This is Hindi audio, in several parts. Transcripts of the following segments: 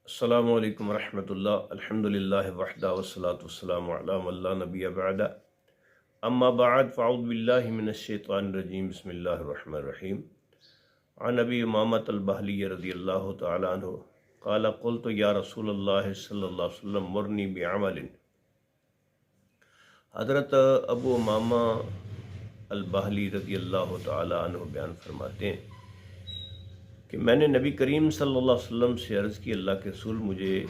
अस्सलामु अलैकुम रहमतुल्लाह अल्हम्दुलिल्लाहि वहदा वस्सलातु वस्सलामु अला मन ला नबिय्य बअदा अम्मा बअद फ़अऊज़ु बिल्लाहि मिनश शैतानिर रजीम बिस्मिल्लाहिर रहमानिर रहीम अन अबी उमामत अल-बहली रज़ियल्लाहु तआला अन्हु क़ाल क़ुल्तु या रसूलल्लाह सल्लल्लाहु अलैहि वसल्लम मुरनी बिअमलिन। हज़रत अबू उमामा अल-बहली रज़ियल्लाहु तआला अन्हु बयान फरमाते हैं कि मैंने नबी करीम सल्लल्लाहु अलैहि वसल्लम से अर्ज़ की, अल्लाह के रसूल मुझे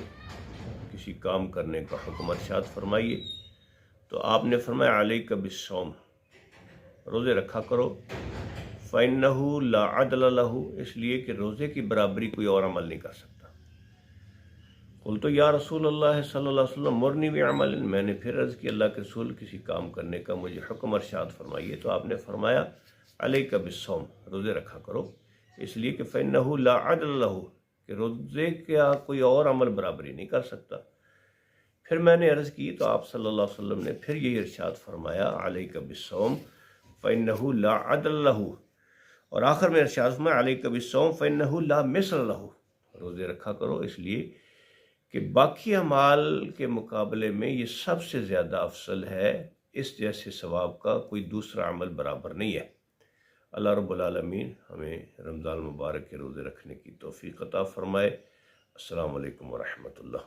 किसी काम करने का हुक्म इरशाद फरमाइए। तो आपने फरमाया अलैका बिस्सौम, रोज़े रखा करो। फ़इन्नहु ला अदल लहू, इसलिए कि रोज़े की बराबरी कोई और अमल नहीं कर सकता। क़ुल्तु या रसूलल्लाह सल्लल्लाहु अलैहि वसल्लम मुरनी बिअमलिन, मैंने फिर अर्ज़ की, अल्लाह के रसूल किसी काम करने का मुझे हुक्म इरशाद फरमाइए। तो आपने फरमाया अलैका बिस्सौम, रोज़े रखा करो, इसलिए कि फ़इन्नहु ला अदल लहू, कि रोज़े का कोई और अमल बराबरी नहीं कर सकता। फिर मैंने अर्ज़ की तो आप सल्लल्लाहु अलैहि वसल्लम ने फिर यही इरशाद फरमाया अलैका बिस्सौम फ़इन्नहु ला अदल लहू, और आखिर में इरशाद फरमाया अलैका बिस्सौम फ़इन्नहु ला मिस्ल लहू, रोज़े रखा करो इसलिए कि बाकी अमाल के मुकाबले में ये सबसे ज़्यादा अफसल है, इस जैसे सवाब का कोई दूसरा अमल बराबर नहीं है। अल्लाह रब्बुल आलमीन हमें रमज़ान मुबारक के रोज़े रखने की तौफ़ीक़ अता फ़रमाए। अस्सलामु अलैकुम व रहमतुल्लाह।